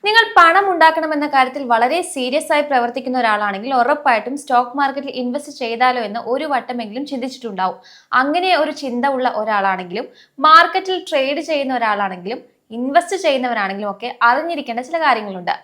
നിങ്ങൾ പണം ഉണ്ടാക്കണമെന്ന കാര്യത്തിൽ വളരെ സീരിയസ് ആയി പ്രവർത്തിക്കുന്ന ഒരാളാണെങ്കിൽ ഉറപ്പായിട്ടും സ്റ്റോക്ക് മാർക്കറ്റിൽ ഇൻവെസ്റ്റ് ചെയ്താലോ എന്ന് ഒരു വട്ടമെങ്കിലും ചിന്തിച്ചിട്ടുണ്ടാവും. അങ്ങനെ ഒരു ചിന്ത ഉള്ള ഒരാളാണെങ്കിലും മാർക്കറ്റിൽ ട്രേഡ് ചെയ്യുന്ന ഒരാളാണെങ്കിലും ഇൻവെസ്റ്റ് ചെയ്യുന്നവരാണെങ്കിലും ഒക്കെ അറിഞ്ഞിരിക്കേണ്ട ചില കാര്യങ്ങളുണ്ട്.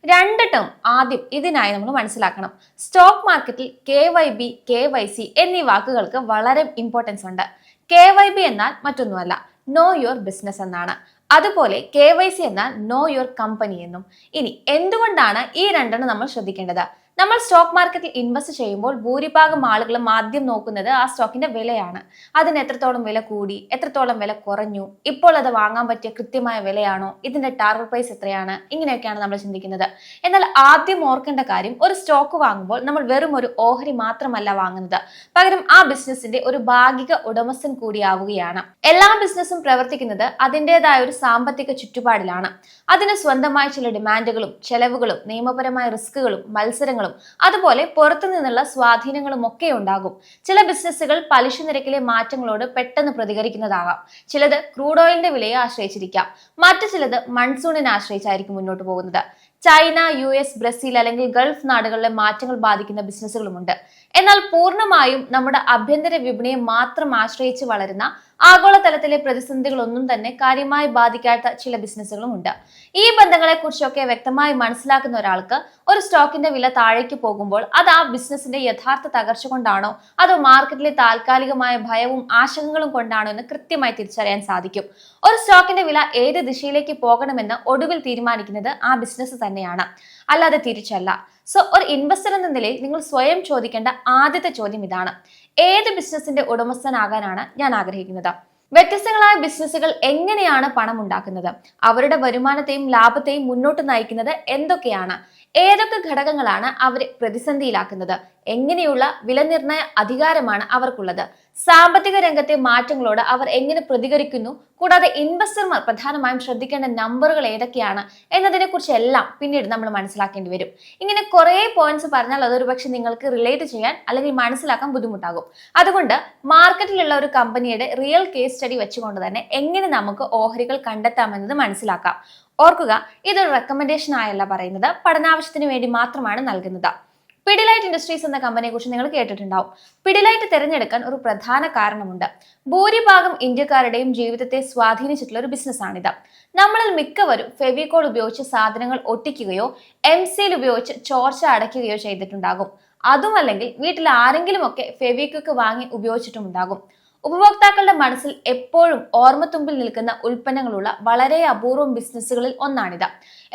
രണ്ടിട്ടും ആദ്യം ഇതിനായി നമ്മൾ മനസ്സിലാക്കണം. സ്റ്റോക്ക് മാർക്കറ്റിൽ KYB, KYC എന്നീ വാക്കുകൾക്ക് വളരെ ഇമ്പോർട്ടൻസ് ഉണ്ട്. KYB എന്നാൽ മറ്റൊന്നുമല്ല, നോ യുവർ ബിസിനസ് എന്നാണ്. അതുപോലെ KYC എന്നാൽ നോ യുവർ കമ്പനി എന്നും. ഇനി എന്തുകൊണ്ടാണ് ഈ രണ്ടെണ്ണം നമ്മൾ ശ്രദ്ധിക്കേണ്ടത്? നമ്മൾ സ്റ്റോക്ക് മാർക്കറ്റിൽ ഇൻവെസ്റ്റ് ചെയ്യുമ്പോൾ ഭൂരിഭാഗം ആളുകളും ആദ്യം നോക്കുന്നത് ആ സ്റ്റോക്കിന്റെ വിലയാണ്. അതിന് എത്രത്തോളം വില കൂടി, എത്രത്തോളം വില കുറഞ്ഞു, ഇപ്പോൾ അത് വാങ്ങാൻ പറ്റിയ കൃത്യമായ വിലയാണോ, ഇതിന്റെ ടാർഗറ്റ് പ്രൈസ് എത്രയാണ്, ഇങ്ങനെയൊക്കെയാണ് നമ്മൾ ചിന്തിക്കുന്നത്. എന്നാൽ ആദ്യം ഓർക്കേണ്ട കാര്യം, ഒരു സ്റ്റോക്ക് വാങ്ങുമ്പോൾ നമ്മൾ വെറും ഒരു ഓഹരി മാത്രമല്ല വാങ്ങുന്നത്, പകരം ആ ബിസിനസിന്റെ ഒരു ഭാഗിക ഉടമസ്ഥൻ കൂടിയാവുകയാണ്. എല്ലാ ബിസിനസ്സും പ്രവർത്തിക്കുന്നത് അതിൻ്റെതായ ഒരു സാമ്പത്തിക ചുറ്റുപാടിലാണ്. അതിന് സ്വന്തമായ ചില ഡിമാൻഡുകളും ചെലവുകളും നിയമപരമായ റിസ്കുകളും മത്സരങ്ങളും അതുപോലെ പുറത്തു നിന്നുള്ള സ്വാധീനങ്ങളും ഒക്കെ ഉണ്ടാകും. ചില ബിസിനസ്സുകൾ പലിശ നിരക്കിലെ മാറ്റങ്ങളോട് പെട്ടെന്ന് പ്രതികരിക്കുന്നതാകാം. ചിലത് ക്രൂഡ് ഓയിലിന്റെ വിലയെ ആശ്രയിച്ചിരിക്കാം. മറ്റു ചിലത് മൺസൂണിനെ ആശ്രയിച്ചായിരിക്കും മുന്നോട്ട് പോകുന്നത്. ചൈന, US, ബ്രസീൽ അല്ലെങ്കിൽ ഗൾഫ് നാടുകളിലെ മാറ്റങ്ങൾ ബാധിക്കുന്ന ബിസിനസ്സുകളുമുണ്ട്. എന്നാൽ പൂർണ്ണമായും നമ്മുടെ ആഭ്യന്തര വിപണിയെ മാത്രം ആശ്രയിച്ച് വളരുന്ന ആഗോളതലത്തിലെ പ്രതിസന്ധികളൊന്നും തന്നെ കാര്യമായി ബാധിക്കാത്ത ചില ബിസിനസ്സുകളും ഉണ്ട്. ഈ ബന്ധങ്ങളെ കുറിച്ചൊക്കെ വ്യക്തമായി മനസ്സിലാക്കുന്ന ഒരാൾക്ക് ഒരു സ്റ്റോക്കിന്റെ വില താഴേക്ക് പോകുമ്പോൾ അത് ആ ബിസിനസിന്റെ യഥാർത്ഥ തകർച്ച കൊണ്ടാണോ അതോ മാർക്കറ്റിലെ താൽക്കാലികമായ ഭയവും ആശങ്കകളും കൊണ്ടാണോ എന്ന് കൃത്യമായി തിരിച്ചറിയാൻ സാധിക്കും. ഒരു സ്റ്റോക്കിന്റെ വില ഏത് ദിശയിലേക്ക് പോകണമെന്ന് ഒടുവിൽ തീരുമാനിക്കുന്നത് ആ ബിസിനസ് തന്നെയാണ്, അല്ലാതെ തിരിച്ചല്ല. സോ ഒരു ഇൻവെസ്റ്റർ എന്ന നിലയിൽ നിങ്ങൾ സ്വയം ചോദിക്കേണ്ട ആദ്യത്തെ ചോദ്യം ഇതാണ്: ഏത് ബിസിനസിന്റെ ഉടമസ്ഥനാകാനാണ് ഞാൻ ആഗ്രഹിക്കുന്നത്? വ്യത്യസ്തങ്ങളായ ബിസിനസ്സുകൾ എങ്ങനെയാണ് പണം ഉണ്ടാക്കുന്നത്? അവരുടെ വരുമാനത്തെയും ലാഭത്തെയും മുന്നോട്ട് നയിക്കുന്നത് എന്തൊക്കെയാണ്? ഏതൊക്കെ ഘടകങ്ങളാണ് അവരെ പ്രതിസന്ധിയിലാക്കുന്നത്? എങ്ങനെയുള്ള വിലനിർണ്ണയ അധികാരമാണ് അവർക്കുള്ളത്? സാമ്പത്തിക രംഗത്തെ മാറ്റങ്ങളോട് അവർ എങ്ങനെ പ്രതികരിക്കുന്നു? കൂടാതെ ഇൻവെസ്റ്റർമാർ പ്രധാനമായും ശ്രദ്ധിക്കേണ്ട നമ്പറുകൾ ഏതൊക്കെയാണ് എന്നതിനെ കുറിച്ച് എല്ലാം പിന്നീട് നമ്മൾ മനസ്സിലാക്കേണ്ടി വരും. ഇങ്ങനെ കുറെ പോയിന്റ്സ് പറഞ്ഞാൽ അതൊരു പക്ഷെ നിങ്ങൾക്ക് റിലേറ്റ് ചെയ്യാൻ അല്ലെങ്കിൽ മനസ്സിലാക്കാൻ ബുദ്ധിമുട്ടാകും. അതുകൊണ്ട് മാർക്കറ്റിലുള്ള ഒരു കമ്പനിയുടെ റിയൽ കേസ് സ്റ്റഡി വെച്ചുകൊണ്ട് തന്നെ എങ്ങനെ നമുക്ക് ഓഹരികൾ കണ്ടെത്താമെന്നത് മനസ്സിലാക്കാം. ഓർക്കുക, ഇതൊരു റെക്കമെൻഡേഷൻ ആയല്ല പറയുന്നത്, പഠനാവശ്യത്തിന് വേണ്ടി മാത്രമാണ് നൽകുന്നത്. പിഡിലൈറ്റ് ഇൻഡസ്ട്രീസ് എന്ന കമ്പനിയെ കുറിച്ച് നിങ്ങൾ കേട്ടിട്ടുണ്ടാവും. പിഡിലൈറ്റ് തിരഞ്ഞെടുക്കാൻ ഒരു പ്രധാന കാരണമുണ്ട്. ഭൂരിഭാഗം ഇന്ത്യക്കാരുടെയും ജീവിതത്തെ സ്വാധീനിച്ചിട്ടുള്ള ഒരു ബിസിനസ്സാണിത്. നമ്മളിൽ മിക്കവരും ഫെവിക്കോൾ ഉപയോഗിച്ച് സാധനങ്ങൾ ഒട്ടിക്കുകയോ എംസീൽ ഉപയോഗിച്ച് ചോർച്ച അടയ്ക്കുകയോ ചെയ്തിട്ടുണ്ടാകും. അതുമല്ലെങ്കിൽ വീട്ടിൽ ആരെങ്കിലും ഒക്കെ ഫെവിക്വിക്ക് വാങ്ങി ഉപയോഗിച്ചിട്ടുമുണ്ടാകും. ഉപഭോക്താക്കളുടെ മനസ്സിൽ എപ്പോഴും ഓർമ്മത്തുമ്പിൽ നിൽക്കുന്ന ഉൽപ്പന്നങ്ങളുള്ള വളരെ അപൂർവം ബിസിനസ്സുകളിൽ ഒന്നാണിത്.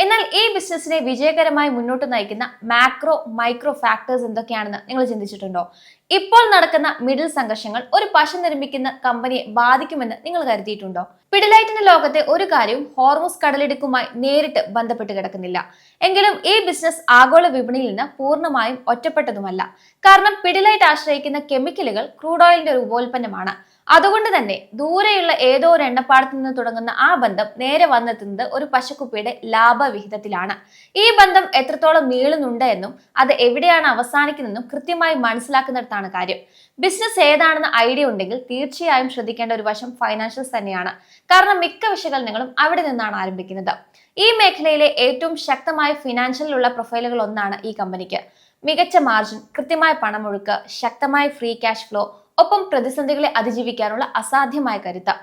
എന്നാൽ ഈ ബിസിനസ്സിനെ വിജയകരമായി മുന്നോട്ട് നയിക്കുന്ന മാക്രോ മൈക്രോ ഫാക്ടേഴ്സ് എന്തൊക്കെയാണെന്ന് നിങ്ങൾ ചിന്തിച്ചിട്ടുണ്ടോ? ഇപ്പോൾ നടക്കുന്ന മിഡിൽ സംഘർഷങ്ങൾ ഒരു പശ നിർമ്മിക്കുന്ന കമ്പനിയെ ബാധിക്കുമെന്ന് നിങ്ങൾ കരുതിയിട്ടുണ്ടോ? പിഡിലൈറ്റിന്റെ ലോകത്തെ ഒരു കാര്യവും ഹോർമുസ് കടലിടുക്കുമായി നേരിട്ട് ബന്ധപ്പെട്ട് കിടക്കുന്നില്ല. എങ്കിലും ഈ ബിസിനസ് ആഗോള വിപണിയിൽ നിന്ന് പൂർണ്ണമായും ഒറ്റപ്പെട്ടതുമല്ല. കാരണം പിഡിലൈറ്റ് ആശ്രയിക്കുന്ന കെമിക്കലുകൾ ക്രൂഡ് ഓയിലിന്റെ ഒരു ഉപോൽപ്പന്നമാണ്. അതുകൊണ്ട് തന്നെ ദൂരെയുള്ള ഏതോ ഒരു എണ്ണപ്പാടത്തു നിന്ന് തുടങ്ങുന്ന ആ ബന്ധം നേരെ വന്നെത്തുന്നത് ഒരു പശക്കുപ്പിയുടെ ലാഭവിഹിതത്തിലാണ്. ഈ ബന്ധം എത്രത്തോളം നീളുന്നുണ്ട് എന്നും അത് എവിടെയാണ് അവസാനിക്കുന്നതെന്നും കൃത്യമായി മനസ്സിലാക്കുന്നിടത്താണ് കാര്യം. ബിസിനസ് ഏതാണെന്ന് ഐഡിയ ഉണ്ടെങ്കിൽ തീർച്ചയായും ശ്രദ്ധിക്കേണ്ട ഒരു വശം ഫൈനാൻഷ്യൽസ് തന്നെയാണ്. കാരണം മിക്ക വിശകലനങ്ങളും അവിടെ നിന്നാണ് ആരംഭിക്കുന്നത്. ഈ മേഖലയിലെ ഏറ്റവും ശക്തമായ ഫിനാൻഷ്യലിലുള്ള പ്രൊഫൈലുകൾ ഒന്നാണ് ഈ കമ്പനിക്ക്. മികച്ച മാർജിൻ, കൃത്യമായ പണമൊഴുക്ക്, ശക്തമായ ഫ്രീ ക്യാഷ് ഫ്ലോ, ഒപ്പം പ്രതിസന്ധികളെ അതിജീവിക്കാനുള്ള അസാധ്യമായ കരുത്ത്.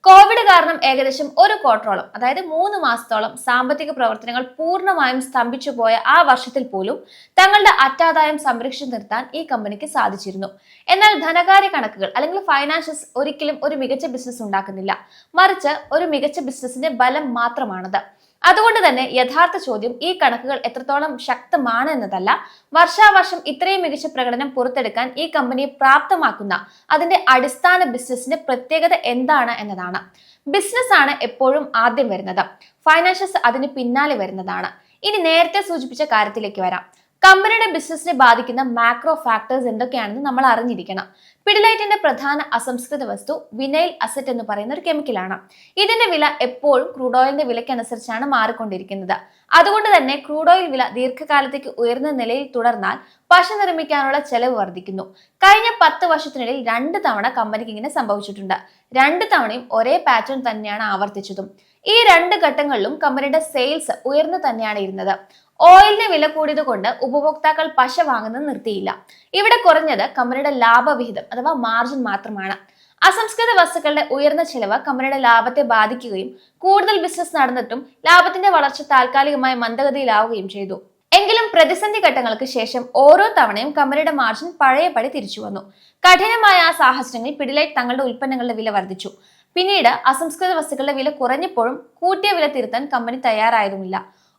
കോവിഡ് കാരണം ഏകദേശം ഒരു ക്വാർട്ടറോളം, അതായത് 3 മാസത്തോളം സാമ്പത്തിക പ്രവർത്തനങ്ങൾ പൂർണ്ണമായും സ്തംഭിച്ചു പോയ ആ വർഷത്തിൽ പോലും തങ്ങളുടെ അറ്റാദായം സംരക്ഷിച്ചു നിർത്താൻ ഈ കമ്പനിക്ക് സാധിച്ചിരുന്നു. എന്നാൽ ധനകാര്യ കണക്കുകൾ അല്ലെങ്കിൽ ഫൈനാൻഷ്യൽസ് ഒരിക്കലും ഒരു മികച്ച ബിസിനസ് ഉണ്ടാക്കുന്നില്ല, മറിച്ച് ഒരു മികച്ച ബിസിനസിന്റെ ബലം മാത്രമാണത്. അതുകൊണ്ട് തന്നെ യഥാർത്ഥ ചോദ്യം ഈ കണക്കുകൾ എത്രത്തോളം ശക്തമാണ് എന്നതല്ല, വർഷാവർഷം ഇത്രയും മികച്ച പ്രകടനം പുറത്തെടുക്കാൻ ഈ കമ്പനിയെ പ്രാപ്തമാക്കുന്ന അതിന്റെ അടിസ്ഥാന ബിസിനസിന്റെ പ്രത്യേകത എന്താണ് എന്നതാണ്. ബിസിനസ് ആണ് എപ്പോഴും ആദ്യം വരുന്നത്, ഫൈനാൻഷ്യൽസ് അതിന് പിന്നാലെ വരുന്നതാണ്. ഇനി നേരത്തെ സൂചിപ്പിച്ച കാര്യത്തിലേക്ക് വരാം. കമ്പനിയുടെ ബിസിനസിനെ ബാധിക്കുന്ന മാക്രോ ഫാക്ടേഴ്സ് എന്തൊക്കെയാണെന്ന് നമ്മൾ അറിഞ്ഞിരിക്കണം. പിഡിലൈറ്റിന്റെ പ്രധാന അസംസ്കൃത വസ്തു വിനൈൽ അസറ്റ് എന്ന് പറയുന്ന ഒരു കെമിക്കലാണ്. ഇതിന്റെ വില എപ്പോഴും ക്രൂഡ് ഓയിലിന്റെ വിലയ്ക്കനുസരിച്ചാണ് മാറിക്കൊണ്ടിരിക്കുന്നത്. അതുകൊണ്ട് തന്നെ ക്രൂഡ് ഓയിൽ വില ദീർഘകാലത്തേക്ക് ഉയർന്ന നിലയിൽ തുടർന്നാൽ പശ നിർമ്മിക്കാനുള്ള ചെലവ് വർദ്ധിക്കുന്നു. കഴിഞ്ഞ 10 വർഷത്തിനിടയിൽ 2 തവണ കമ്പനിക്ക് ഇങ്ങനെ സംഭവിച്ചിട്ടുണ്ട്. 2 തവണയും ഒരേ പാറ്റേൺ തന്നെയാണ് ആവർത്തിച്ചതും. ഈ 2 ഘട്ടങ്ങളിലും കമ്പനിയുടെ സെയിൽസ് ഉയർന്നു തന്നെയാണ് ഇരുന്നത്. ഓയിലിന് വില കൂടിയത് കൊണ്ട് ഉപഭോക്താക്കൾ പശ വാങ്ങുന്നത് നിർത്തിയില്ല. ഇവിടെ കുറഞ്ഞത് കമ്പനിയുടെ ലാഭവിഹിതം അഥവാ മാർജിൻ മാത്രമാണ്. അസംസ്കൃത വസ്തുക്കളുടെ ഉയർന്ന ചെലവ് കമ്പനിയുടെ ലാഭത്തെ ബാധിക്കുകയും കൂടുതൽ ബിസിനസ് നടന്നിട്ടും ലാഭത്തിന്റെ വളർച്ച താൽക്കാലികമായി മന്ദഗതിയിലാവുകയും ചെയ്തു. എങ്കിലും പ്രതിസന്ധി ഘട്ടങ്ങൾക്ക് ശേഷം ഓരോ തവണയും കമ്പനിയുടെ മാർജിൻ പഴയപടി തിരിച്ചു വന്നു. കഠിനമായ ആ സാഹചര്യങ്ങളിൽ പിഡിലൈറ്റ് തങ്ങളുടെ ഉൽപ്പന്നങ്ങളുടെ വില വർദ്ധിച്ചു. പിന്നീട് അസംസ്കൃത വസ്തുക്കളുടെ വില കുറഞ്ഞപ്പോഴും കൂട്ടിയ വില തിരുത്താൻ കമ്പനി തയ്യാറായതുമില്ല.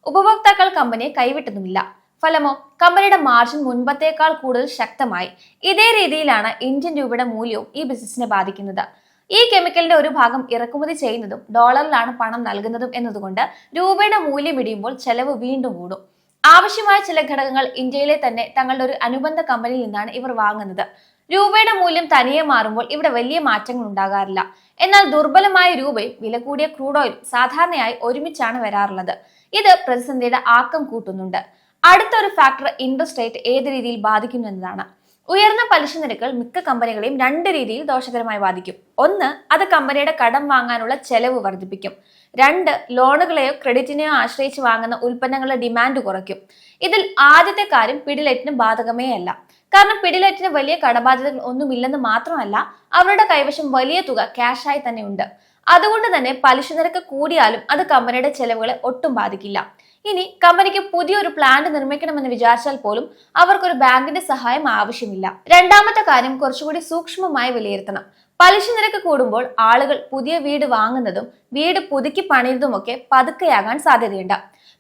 ഉപഭോക്താക്കൾ കമ്പനിയെ കൈവിട്ടതുമില്ല. ഫലമോ കമ്പനിയുടെ മാർജിൻ മുൻപത്തേക്കാൾ കൂടുതൽ ശക്തമായി. ഇതേ രീതിയിലാണ് ഇന്ത്യൻ രൂപയുടെ മൂല്യവും ഈ ബിസിനസിനെ ബാധിക്കുന്നത്. ഈ കെമിക്കലിന്റെ ഒരു ഭാഗം ഇറക്കുമതി ചെയ്യുന്നതും ഡോളറിലാണ് പണം നൽകുന്നതും എന്നതുകൊണ്ട് രൂപയുടെ മൂല്യം ഇടിയുമ്പോൾ ചെലവ് വീണ്ടും കൂടും. ആവശ്യമായ ചില ഘടകങ്ങൾ ഇന്ത്യയിലെ തന്നെ തങ്ങളുടെ ഒരു അനുബന്ധ കമ്പനിയിൽ നിന്നാണ് ഇവർ വാങ്ങുന്നത്. രൂപയുടെ മൂല്യം തനിയെ മാറുമ്പോൾ ഇവിടെ വലിയ മാറ്റങ്ങൾ ഉണ്ടാകാറില്ല. എന്നാൽ ദുർബലമായ രൂപയും വില കൂടിയ ക്രൂഡ് ഓയിലും സാധാരണയായി ഒരുമിച്ചാണ് വരാറുള്ളത്. ഇത് പ്രതിസന്ധിയുടെ ആക്കം കൂട്ടുന്നുണ്ട്. അടുത്തൊരു ഫാക്ടർ ഇൻട്രസ്റ്റ് റേറ്റ് ഏത് രീതിയിൽ ബാധിക്കുന്നു എന്നതാണ്. ഉയർന്ന പലിശ നിരക്കുകൾ മിക്ക കമ്പനികളെയും 2 രീതിയിൽ ദോഷകരമായി ബാധിക്കും. ഒന്ന്, അത് കമ്പനിയുടെ കടം വാങ്ങാനുള്ള ചെലവ് വർദ്ധിപ്പിക്കും. 2, ലോണുകളെയോ ക്രെഡിറ്റിനെയോ ആശ്രയിച്ച് വാങ്ങുന്ന ഉൽപ്പന്നങ്ങളുടെ ഡിമാൻഡ് കുറയ്ക്കും. ഇതിൽ ആദ്യത്തെ കാര്യം പിഡിലൈറ്റിന് ബാധകമേ അല്ല. കാരണം പിഡിലൈറ്റിന് വലിയ കടബാധ്യതകൾ ഒന്നുമില്ലെന്ന് മാത്രമല്ല, അവരുടെ കൈവശം വലിയ തുക ക്യാഷായി തന്നെ ഉണ്ട്. അതുകൊണ്ട് തന്നെ പലിശ നിരക്ക് കൂടിയാലും അത് കമ്പനിയുടെ ചെലവുകളെ ഒട്ടും ബാധിക്കില്ല. ഇനി കമ്പനിക്ക് പുതിയൊരു പ്ലാന്റ് നിർമ്മിക്കണമെന്ന് വിചാരിച്ചാൽ പോലും അവർക്കൊരു ബാങ്കിന്റെ സഹായം ആവശ്യമില്ല. രണ്ടാമത്തെ കാര്യം കുറച്ചുകൂടി സൂക്ഷ്മമായി വിലയിരുത്തണം. പലിശ നിരക്ക് കൂടുമ്പോൾ ആളുകൾ പുതിയ വീട് വാങ്ങുന്നതും വീട് പുതുക്കി പണിയുന്നതുമൊക്കെ പതുക്കെയാകാൻ സാധ്യതയുണ്ട്.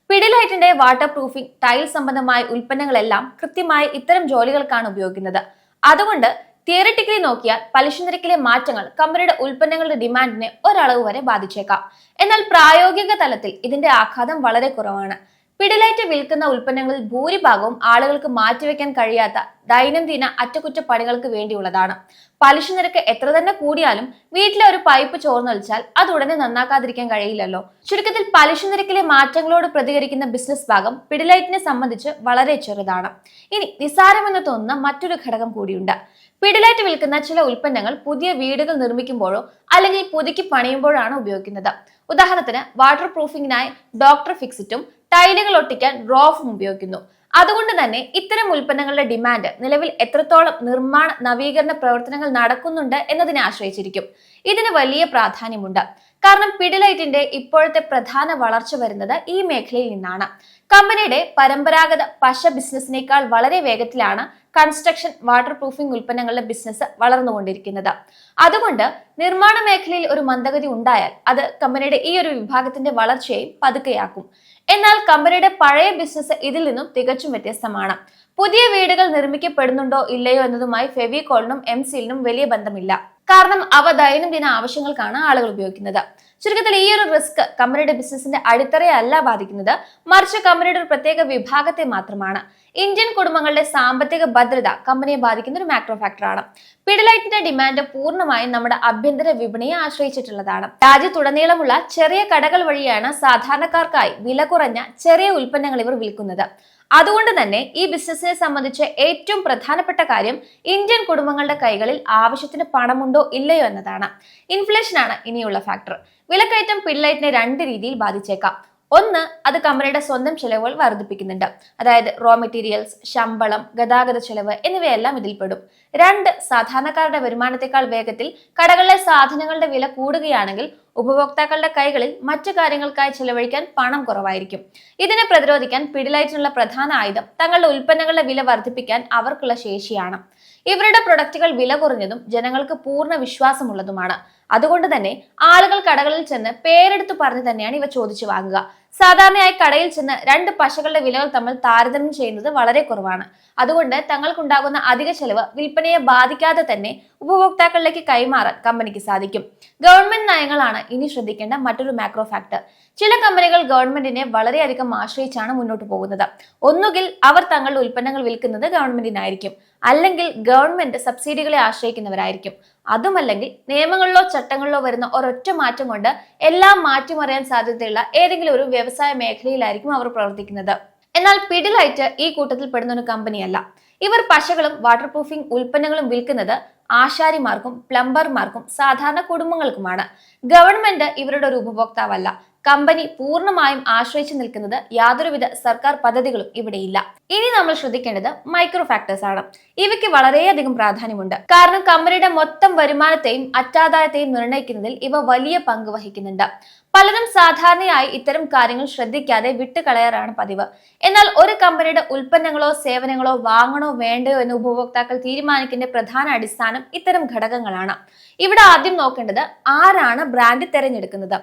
പിഡിലൈറ്റിന്റെ വാട്ടർ പ്രൂഫിംഗ്, ടൈൽ സംബന്ധമായ ഉൽപ്പന്നങ്ങളെല്ലാം കൃത്യമായി ഇത്തരം ജോലികൾക്കാണ് ഉപയോഗിക്കുന്നത്. അതുകൊണ്ട് തിയറിറ്റിക്കലി നോക്കിയാൽ പലിശ നിരക്കിലെ മാറ്റങ്ങൾ കമ്പനിയുടെ ഉൽപ്പന്നങ്ങളുടെ ഡിമാൻഡിനെ ഒരളവ് വരെ ബാധിച്ചേക്കാം. എന്നാൽ പ്രായോഗിക തലത്തിൽ ഇതിന്റെ ആഘാതം വളരെ കുറവാണ്. പിഡിലൈറ്റ് വിൽക്കുന്ന ഉൽപ്പന്നങ്ങളിൽ ഭൂരിഭാഗവും ആളുകൾക്ക് മാറ്റിവെക്കാൻ കഴിയാത്ത ദൈനംദിന അറ്റകുറ്റപ്പണികൾക്ക് വേണ്ടിയുള്ളതാണ്. പലിശ നിരക്ക് എത്ര തന്നെ കൂടിയാലും വീട്ടിലെ ഒരു പൈപ്പ് ചോർന്നൊലിച്ചാൽ അത് ഉടനെ നന്നാക്കാതിരിക്കാൻ കഴിയില്ലല്ലോ. ചുരുക്കത്തിൽ പലിശ നിരക്കിലെ മാറ്റങ്ങളോട് പ്രതികരിക്കുന്ന ബിസിനസ് ഭാഗം പിഡിലൈറ്റിനെ സംബന്ധിച്ച് വളരെ ചെറുതാണ്. ഇനി നിസ്സാരമെന്ന് തോന്നുന്ന മറ്റൊരു ഘടകം കൂടിയുണ്ട്. പിഡിലൈറ്റ് വിൽക്കുന്ന ചില ഉൽപ്പന്നങ്ങൾ പുതിയ വീടുകൾ നിർമ്മിക്കുമ്പോഴോ അല്ലെങ്കിൽ പുതുക്കി പണിയുമ്പോഴാണ് ഉപയോഗിക്കുന്നത്. ഉദാഹരണത്തിന് വാട്ടർ പ്രൂഫിംഗിനായി ഡോക്ടർ ഫിക്സിറ്റും ടൈലുകൾ ഒട്ടിക്കാൻ റോഫും ഉപയോഗിക്കുന്നു. അതുകൊണ്ട് തന്നെ ഇത്തരം ഉൽപ്പന്നങ്ങളുടെ ഡിമാൻഡ് നിലവിൽ എത്രത്തോളം നിർമ്മാണ നവീകരണ പ്രവർത്തനങ്ങൾ നടക്കുന്നുണ്ട് എന്നതിനെ ആശ്രയിച്ചിരിക്കും. ഇതിന് വലിയ പ്രാധാന്യമുണ്ട്. കാരണം പിഡിലൈറ്റിന്റെ ഇപ്പോഴത്തെ പ്രധാന വളർച്ച വരുന്നത് ഈ മേഖലയിൽ നിന്നാണ്. കമ്പനിയുടെ പരമ്പരാഗത പശ ബിസിനസിനേക്കാൾ വളരെ വേഗത്തിലാണ് കൺസ്ട്രക്ഷൻ, വാട്ടർ പ്രൂഫിംഗ് ഉൽപ്പന്നങ്ങളുടെ ബിസിനസ് വളർന്നുകൊണ്ടിരിക്കുന്നത്. അതുകൊണ്ട് നിർമ്മാണ മേഖലയിൽ ഒരു മന്ദഗതി ഉണ്ടായാൽ അത് കമ്പനിയുടെ ഈ ഒരു വിഭാഗത്തിന്റെ വളർച്ചയെയും പതുക്കെയാക്കും. എന്നാൽ കമ്പനിയുടെ പഴയ ബിസിനസ് ഇതിൽ നിന്നും തികച്ചും വ്യത്യസ്തമാണ്. പുതിയ വീടുകൾ നിർമ്മിക്കപ്പെടുന്നുണ്ടോ ഇല്ലയോ എന്നതുമായി ഫെവിക്കോളിനും എംസിലിനും വലിയ ബന്ധമില്ല. കാരണം അവ ദൈനംദിന ആവശ്യങ്ങൾക്കാണ് ആളുകൾ ഉപയോഗിക്കുന്നത്. ചുരുക്കത്തിൽ ഈ ഒരു റിസ്ക് കമ്പനിയുടെ ബിസിനസിന്റെ അടിത്തറയെ അല്ല ബാധിക്കുന്നത്, മറിച്ച് കമ്പനിയുടെ ഒരു പ്രത്യേക വിഭാഗത്തെ മാത്രമാണ്. ഇന്ത്യൻ കുടുംബങ്ങളുടെ സാമ്പത്തിക ഭദ്രത കമ്പനിയെ ബാധിക്കുന്ന ഒരു മാക്രോ ഫാക്ടറാണ്. പിഡിലൈറ്റിന്റെ ഡിമാൻഡ് പൂർണ്ണമായും നമ്മുടെ ആഭ്യന്തര വിപണിയെ ആശ്രയിച്ചിട്ടുള്ളതാണ്. രാജ്യത്തുടനീളമുള്ള ചെറിയ കടകൾ വഴിയാണ് സാധാരണക്കാർക്കായി വില കുറഞ്ഞ ചെറിയ ഉൽപ്പന്നങ്ങൾ ഇവർ വിൽക്കുന്നത്. അതുകൊണ്ട് തന്നെ ഈ ബിസിനസിനെ സംബന്ധിച്ച് ഏറ്റവും പ്രധാനപ്പെട്ട കാര്യം ഇന്ത്യൻ കുടുംബങ്ങളുടെ കൈകളിൽ ആവശ്യത്തിന് പണമുണ്ടോ ഇല്ലയോ എന്നതാണ്. ഇൻഫ്ലേഷനാണ് ഇനിയുള്ള ഫാക്ടർ. വിലക്കയറ്റം പിഡിലൈറ്റിനെ 2 രീതിയിൽ ബാധിച്ചേക്കാം. ഒന്ന്, അത് കമ്പനിയുടെ സ്വന്തം ചെലവുകൾ വർദ്ധിപ്പിക്കുന്നുണ്ട്. അതായത് റോ മെറ്റീരിയൽസ്, ശമ്പളം, ഗതാഗത ചെലവ് എന്നിവയെല്ലാം ഇതിൽപ്പെടും. 2, സാധാരണക്കാരുടെ വരുമാനത്തെക്കാൾ വേഗത്തിൽ കടകളിലെ സാധനങ്ങളുടെ വില കൂടുകയാണെങ്കിൽ ഉപഭോക്താക്കളുടെ കൈകളിൽ മറ്റു കാര്യങ്ങൾക്കായി ചെലവഴിക്കാൻ പണം കുറവായിരിക്കും. ഇതിനെ പ്രതിരോധിക്കാൻ പിഡിലൈറ്റിനുള്ള പ്രധാന ആയുധം തങ്ങളുടെ ഉൽപ്പന്നങ്ങളുടെ വില വർദ്ധിപ്പിക്കാൻ അവർക്കുള്ള ശേഷിയാണ്. ഇവരുടെ പ്രൊഡക്റ്റുകൾ വില കുറഞ്ഞതും ജനങ്ങൾക്ക് പൂർണ്ണ വിശ്വാസമുള്ളതുമാണ്. അതുകൊണ്ട് തന്നെ ആളുകൾ കടകളിൽ ചെന്ന് പേരെടുത്ത് പറഞ്ഞ് തന്നെയാണ് ഇവ ചോദിച്ചു വാങ്ങുക. സാധാരണയായി കടയിൽ ചെന്ന് രണ്ട് പശകളുടെ വിലകൾ തമ്മിൽ താരതമ്യം ചെയ്യുന്നത് വളരെ കുറവാണ്. അതുകൊണ്ട് തങ്ങൾക്കുണ്ടാകുന്ന അധിക ചെലവ് വിൽപ്പനയെ ബാധിക്കാതെ തന്നെ ഉപഭോക്താക്കളിലേക്ക് കൈമാറാൻ കമ്പനിക്ക് സാധിക്കും. ഗവൺമെന്റ് നയങ്ങളാണ് ഇനി ശ്രദ്ധിക്കേണ്ട മറ്റൊരു മാക്രോ ഫാക്ടർ. ചില കമ്പനികൾ ഗവൺമെന്റിനെ വളരെയധികം ആശ്രയിച്ചാണ് മുന്നോട്ട് പോകുന്നത്. ഒന്നുകിൽ അവർ തങ്ങളുടെ ഉൽപ്പന്നങ്ങൾ വിൽക്കുന്നത് ഗവൺമെന്റിനായിരിക്കും, അല്ലെങ്കിൽ ഗവൺമെന്റ് സബ്സിഡികളെ ആശ്രയിക്കുന്നവരായിരിക്കും. അതുമല്ലെങ്കിൽ നിയമങ്ങളിലോ ചട്ടങ്ങളിലോ വരുന്ന ഒരൊറ്റ മാറ്റം കൊണ്ട് എല്ലാം മാറ്റിമറിയാൻ സാധ്യതയുള്ള ഏതെങ്കിലും ഒരു വ്യവസായ മേഖലയിലായിരിക്കും അവർ പ്രവർത്തിക്കുന്നത്. എന്നാൽ പിഡിലൈറ്റ് ഈ കൂട്ടത്തിൽ പെടുന്ന ഒരു കമ്പനിയല്ല. ഇവർ പശകളും വാട്ടർ പ്രൂഫിംഗ് ഉൽപ്പന്നങ്ങളും വിൽക്കുന്നത് ആശാരിമാർക്കും പ്ലംബർമാർക്കും സാധാരണ കുടുംബങ്ങൾക്കുമാണ്. ഗവൺമെന്റ് ഇവരുടെ ഒരു ഉപഭോക്താവല്ല. കമ്പനി പൂർണ്ണമായും ആശ്രയിച്ചു നിൽക്കുന്നത് യാതൊരുവിധ സർക്കാർ പദ്ധതികളും ഇവിടെയില്ല. ഇനി നമ്മൾ ശ്രദ്ധിക്കേണ്ടത് മൈക്രോ ഫാക്ടേഴ്സ് ആണ്. ഇവയ്ക്ക് വളരെയധികം പ്രാധാന്യമുണ്ട്. കാരണം കമ്പനിയുടെ മൊത്തം വരുമാനത്തെയും അറ്റാദായത്തെയും നിർണ്ണയിക്കുന്നതിൽ ഇവ വലിയ പങ്ക് വഹിക്കുന്നുണ്ട്. പലരും സാധാരണയായി ഇത്തരം കാര്യങ്ങൾ ശ്രദ്ധിക്കാതെ വിട്ടുകളയാറാണ് പതിവ്. എന്നാൽ ഒരു കമ്പനിയുടെ ഉൽപ്പന്നങ്ങളോ സേവനങ്ങളോ വാങ്ങണോ വേണ്ടയോ എന്ന് ഉപഭോക്താക്കൾ തീരുമാനിക്കുന്ന പ്രധാന അടിസ്ഥാനം ഇത്തരം ഘടകങ്ങളാണ്. ഇവിടെ ആദ്യം നോക്കേണ്ടത് ആരാണ് ബ്രാൻഡ് തിരഞ്ഞെടുക്കുന്നത്.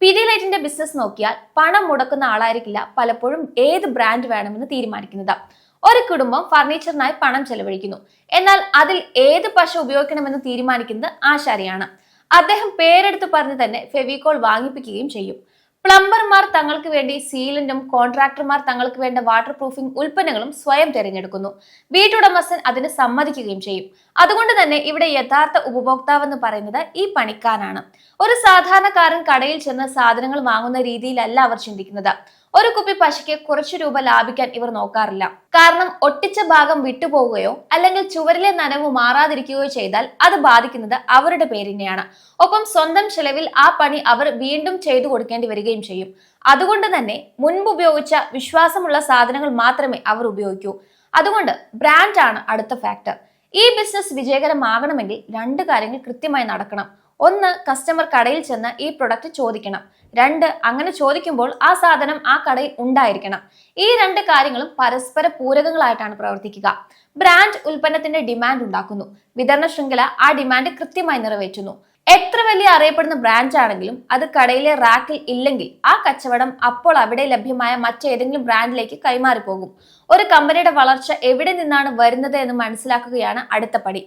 പിഡിലൈറ്റിന്റെ ബിസിനസ് നോക്കിയാൽ പണം മുടക്കുന്ന ആളായിരിക്കില്ല പലപ്പോഴും ഏത് ബ്രാൻഡ് വേണമെന്ന് തീരുമാനിക്കുന്നത്. ഒരു കുടുംബം ഫർണിച്ചറിനായി പണം ചെലവഴിക്കുന്നു. എന്നാൽ അതിൽ ഏത് പശ ഉപയോഗിക്കണമെന്ന് തീരുമാനിക്കുന്നത് ആശാരിയാണ്. അദ്ദേഹം പേരെടുത്ത് പറഞ്ഞ് തന്നെ ഫെവിക്കോൾ വാങ്ങിപ്പിക്കുകയും ചെയ്യും. പ്ലംബർമാർ തങ്ങൾക്ക് വേണ്ടി സീലന്റും കോൺട്രാക്ടർമാർ തങ്ങൾക്ക് വേണ്ട വാട്ടർ പ്രൂഫിംഗ് ഉൽപ്പന്നങ്ങളും സ്വയം തിരഞ്ഞെടുക്കുന്നു. വീട്ടുടമസ്ഥൻ അതിന് സമ്മതിക്കുകയും ചെയ്യും. അതുകൊണ്ട് തന്നെ ഇവിടെ യഥാർത്ഥ ഉപഭോക്താവെന്ന് പറയുന്നത് ഈ പണിക്കാരാണ്. ഒരു സാധാരണക്കാരൻ കടയിൽ ചെന്ന് സാധനങ്ങൾ വാങ്ങുന്ന രീതിയിലല്ല അവർ ചിന്തിക്കുന്നത്. ഒരു കുപ്പി പശയ്ക്ക് കുറച്ചു രൂപ ലാഭിക്കാൻ ഇവർ നോക്കാറില്ല. കാരണം ഒട്ടിച്ച ഭാഗം വിട്ടുപോകുകയോ അല്ലെങ്കിൽ ചുവരിലെ നനവ് മാറാതിരിക്കുകയോ ചെയ്താൽ അത് ബാധിക്കുന്നത് അവരുടെ പേരിനെയാണ്. ഒപ്പം സ്വന്തം ചെലവിൽ ആ പണി അവർ വീണ്ടും ചെയ്തു കൊടുക്കേണ്ടി വരികയും ചെയ്യും. അതുകൊണ്ട് തന്നെ മുൻപ് ഉപയോഗിച്ച വിശ്വാസമുള്ള സാധനങ്ങൾ മാത്രമേ അവർ ഉപയോഗിക്കൂ. അതുകൊണ്ട് ബ്രാൻഡാണ് അടുത്ത ഫാക്ടർ. ഈ ബിസിനസ് വിജയകരമാകണമെങ്കിൽ രണ്ട് കാര്യങ്ങൾ കൃത്യമായി നടക്കണം. ഒന്ന്, കസ്റ്റമർ കടയിൽ ചെന്ന് ഈ പ്രൊഡക്റ്റ് ചോദിക്കണം. രണ്ട്, അങ്ങനെ ചോദിക്കുമ്പോൾ ആ സാധനം ആ കടയിൽ ഉണ്ടായിരിക്കണം. ഈ രണ്ട് കാര്യങ്ങളും പരസ്പര പൂരകങ്ങളായിട്ടാണ് പ്രവർത്തിക്കുക. ബ്രാൻഡ് ഉൽപ്പന്നത്തിന്റെ ഡിമാൻഡ് ഉണ്ടാക്കുന്നു. വിതരണ ശൃംഖല ആ ഡിമാൻഡ് കൃത്യമായി നിറവേറ്റുന്നു. എത്ര വലിയ അറിയപ്പെടുന്ന ബ്രാൻഡ് ആണെങ്കിലും അത് കടയിലെ റാക്കിൽ ഇല്ലെങ്കിൽ ആ കച്ചവടം അപ്പോൾ അവിടെ ലഭ്യമായ മറ്റേതെങ്കിലും ബ്രാൻഡിലേക്ക് കൈമാറിപ്പോകും. ഒരു കമ്പനിയുടെ വളർച്ച എവിടെ നിന്നാണ് വരുന്നത് എന്ന് മനസ്സിലാക്കുകയാണ് അടുത്ത പടി.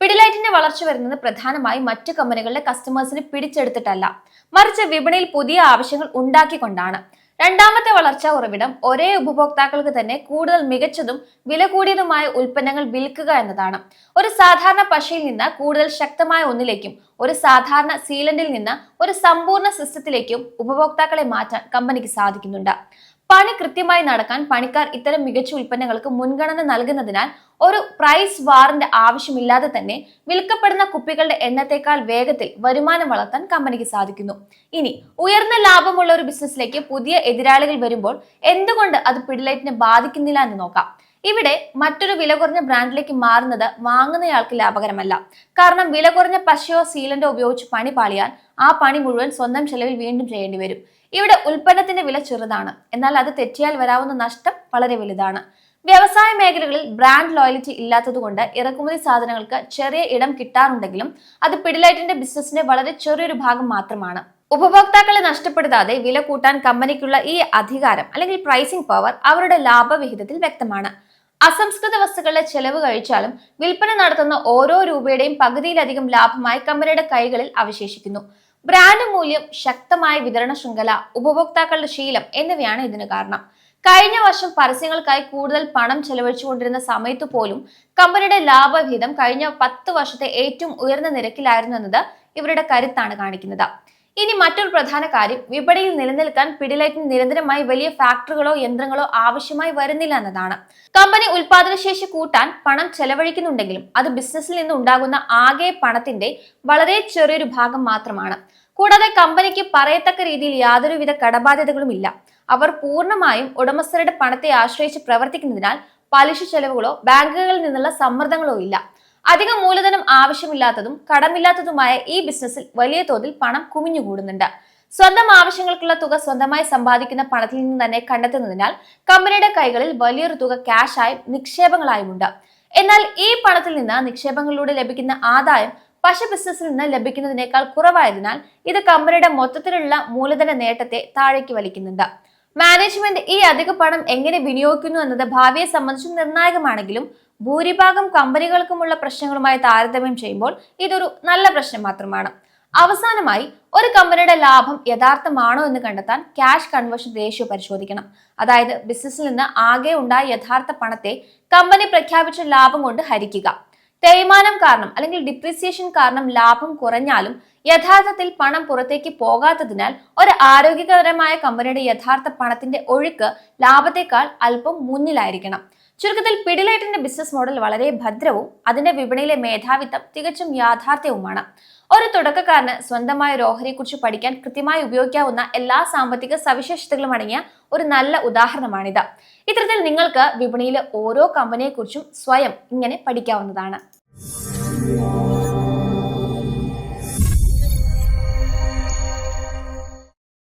പിഡിലൈറ്റിന്റെ വളർച്ച വരുന്നത് പ്രധാനമായും മറ്റു കമ്പനികളുടെ കസ്റ്റമേഴ്സിനെ പിടിച്ചെടുത്തിട്ടല്ല, മറിച്ച് വിപണിയിൽ പുതിയ ആവശ്യങ്ങൾ ഉണ്ടാക്കിക്കൊണ്ടാണ്. രണ്ടാമത്തെ വളർച്ചാ ഉറവിടം ഒരേ ഉപഭോക്താക്കൾക്ക് തന്നെ കൂടുതൽ മികച്ചതും വില കൂടിയതുമായ ഉൽപ്പന്നങ്ങൾ വിൽക്കുക എന്നതാണ്. ഒരു സാധാരണ പശയിൽ നിന്ന് കൂടുതൽ ശക്തമായ ഒന്നിലേക്കും ഒരു സാധാരണ സീലന്റിൽ നിന്ന് ഒരു സമ്പൂർണ്ണ സിസ്റ്റത്തിലേക്കും ഉപഭോക്താക്കളെ മാറ്റാൻ കമ്പനിക്ക് സാധിക്കുന്നുണ്ട്. പണി കൃത്യമായി നടക്കാൻ പണിക്കാർ ഇത്തരം മികച്ച ഉൽപ്പന്നങ്ങൾക്ക് മുൻഗണന നൽകുന്നതിനാൽ ഒരു പ്രൈസ് വാറിന്റെ ആവശ്യമില്ലാതെ തന്നെ വിൽക്കപ്പെടുന്ന കുപ്പികളുടെ എണ്ണത്തേക്കാൾ വേഗത്തിൽ വരുമാനം വളർത്താൻ കമ്പനിക്ക് സാധിക്കുന്നു. ഇനി ഉയർന്ന ലാഭമുള്ള ഒരു ബിസിനസ്സിലേക്ക് പുതിയ എതിരാളികൾ വരുമ്പോൾ എന്തുകൊണ്ട് അത് പിഡിലൈറ്റിനെ ബാധിക്കുന്നില്ല എന്ന് നോക്കാം. ഇവിടെ മറ്റൊരു വില കുറഞ്ഞ ബ്രാൻഡിലേക്ക് മാറുന്നത് വാങ്ങുന്നയാൾക്ക് ലാഭകരമല്ല. കാരണം വില കുറഞ്ഞ പശയോ സീലന്റോ ഉപയോഗിച്ച് പണി പാളിയാൽ ആ പണി മുഴുവൻ സ്വന്തം ചെലവിൽ വീണ്ടും ചെയ്യേണ്ടി വരും. ഇവിടെ ഉൽപ്പന്നത്തിന്റെ വില ചെറുതാണ്, എന്നാൽ അത് തെറ്റിയാൽ വരാവുന്ന നഷ്ടം വളരെ വലുതാണ്. വ്യവസായ മേഖലകളിൽ ബ്രാൻഡ് ലോയൽറ്റി ഇല്ലാത്തതുകൊണ്ട് ഇറക്കുമതി സാധനങ്ങൾക്ക് ചെറിയ ഇടം കിട്ടാറുണ്ടെങ്കിലും അത് പിഡിലൈറ്റിന്റെ ബിസിനസിന്റെ വളരെ ചെറിയൊരു ഭാഗം മാത്രമാണ്. ഉപഭോക്താക്കളെ നഷ്ടപ്പെടുത്താതെ വില കൂട്ടാൻ കമ്പനിക്കുള്ള ഈ അധികാരം അല്ലെങ്കിൽ പ്രൈസിംഗ് പവർ അവരുടെ ലാഭവിഹിതത്തിൽ വ്യക്തമാണ്. അസംസ്കൃത വസ്തുക്കളുടെ ചെലവ് കഴിച്ചാലും വിൽപ്പന നടത്തുന്ന ഓരോ രൂപയുടെയും പകുതിയിലധികം ലാഭമായി കമ്പനിയുടെ കൈകളിൽ അവശേഷിക്കുന്നു. ബ്രാൻഡ് മൂല്യം, ശക്തമായ വിതരണ ശൃംഖല, ഉപഭോക്താക്കളുടെ ശീലം എന്നിവയാണ് ഇതിന് കാരണം. കഴിഞ്ഞ വർഷം പരസ്യങ്ങൾക്കായി കൂടുതൽ പണം ചെലവഴിച്ചുകൊണ്ടിരുന്ന സമയത്ത് പോലും കമ്പനിയുടെ ലാഭവിഹിതം കഴിഞ്ഞ 10 വർഷത്തെ ഏറ്റവും ഉയർന്ന നിരക്കിലായിരുന്നു എന്നത് ഇവരുടെ കരുത്താണ് കാണിക്കുന്നത്. ഇനി മറ്റൊരു പ്രധാന കാര്യം, വിപണിയിൽ നിലനിൽക്കാൻ പിഡിലൈറ്റിന് നിരന്തരമായി വലിയ ഫാക്ടറികളോ യന്ത്രങ്ങളോ ആവശ്യമായി വരുന്നില്ല എന്നതാണ്. കമ്പനി ഉൽപാദനശേഷി കൂട്ടാൻ പണം ചെലവഴിക്കുന്നുണ്ടെങ്കിലും അത് ബിസിനസ്സിൽ നിന്ന് ഉണ്ടാകുന്ന ആകെ പണത്തിന്റെ വളരെ ചെറിയൊരു ഭാഗം മാത്രമാണ്. കൂടാതെ കമ്പനിക്ക് പറയത്തക്ക രീതിയിൽ യാതൊരുവിധ കടബാധ്യതകളും ഇല്ല. അവർ പൂർണ്ണമായും ഉടമസ്ഥരുടെ പണത്തെ ആശ്രയിച്ച് പ്രവർത്തിക്കുന്നതിനാൽ പലിശ ചെലവുകളോ ബാങ്കുകളിൽ നിന്നുള്ള സമ്മർദ്ദങ്ങളോ ഇല്ല. അധിക മൂലധനം ആവശ്യമില്ലാത്തതും കടമില്ലാത്തതുമായ ഈ ബിസിനസ്സിൽ വലിയ തോതിൽ പണം കുമിഞ്ഞുകൂടുന്നുണ്ട്. സ്വന്തം ആവശ്യങ്ങൾക്കുള്ള തുക സ്വന്തമായി സമ്പാദിക്കുന്ന പണത്തിൽ നിന്ന് തന്നെ കണ്ടെത്തുന്നതിനാൽ കമ്പനിയുടെ കൈകളിൽ വലിയൊരു തുക ക്യാഷായും നിക്ഷേപങ്ങളായും ഉണ്ട്. എന്നാൽ ഈ പണത്തിൽ നിന്ന് നിക്ഷേപങ്ങളിലൂടെ ലഭിക്കുന്ന ആദായം പശ ബിസിനസ്സിൽ നിന്ന് ലഭിക്കുന്നതിനേക്കാൾ കുറവായതിനാൽ ഇത് കമ്പനിയുടെ മൊത്തത്തിലുള്ള മൂലധന നേട്ടത്തെ താഴേക്ക് വലിക്കുന്നുണ്ട്. മാനേജ്മെന്റ് ഈ അധിക പണം എങ്ങനെ വിനിയോഗിക്കുന്നു എന്നത് ഭാവിയെ സംബന്ധിച്ച് നിർണായകമാണെങ്കിലും ഭൂരിഭാഗം കമ്പനികൾക്കുമുള്ള പ്രശ്നങ്ങളുമായി താരതമ്യം ചെയ്യുമ്പോൾ ഇതൊരു നല്ല പ്രശ്നം മാത്രമാണ്. അവസാനമായി, ഒരു കമ്പനിയുടെ ലാഭം യഥാർത്ഥമാണോ എന്ന് കണ്ടെത്താൻ ക്യാഷ് കൺവേർഷൻ റേഷ്യോ പരിശോധിക്കണം. അതായത് ബിസിനസ്സിൽ നിന്ന് ആകെ ഉണ്ടായ യഥാർത്ഥ പണത്തെ കമ്പനി പ്രഖ്യാപിച്ച ലാഭം കൊണ്ട് ഹരിക്കുക. തേയ്മാനം കാരണം അല്ലെങ്കിൽ ഡിപ്രീസിയേഷൻ കാരണം ലാഭം കുറഞ്ഞാലും യഥാർത്ഥത്തിൽ പണം പുറത്തേക്ക് പോകാത്തതിനാൽ ഒരു ആരോഗ്യകരമായ കമ്പനിയുടെ യഥാർത്ഥ പണത്തിന്റെ ഒഴുക്ക് ലാഭത്തെക്കാൾ അല്പം മുന്നിലായിരിക്കണം. ചുരുക്കത്തിൽ പിഡിലൈറ്റിന്റെ ബിസിനസ് മോഡൽ വളരെ ഭദ്രവും അതിന്റെ വിപണിയിലെ മേധാവിത്വം തികച്ചും യാഥാർത്ഥ്യവുമാണ്. ഒരു തുടക്കക്കാരന് സ്വന്തമായ ഒരു ഓഹരിയെക്കുറിച്ച് പഠിക്കാൻ കൃത്യമായി ഉപയോഗിക്കാവുന്ന എല്ലാ സാമ്പത്തിക സവിശേഷതകളും അടങ്ങിയ ഒരു നല്ല ഉദാഹരണമാണിത്. ഇത്തരത്തിൽ നിങ്ങൾക്ക് വിപണിയിലെ ഓരോ കമ്പനിയെക്കുറിച്ചും സ്വയം ഇങ്ങനെ പഠിക്കാവുന്നതാണ്.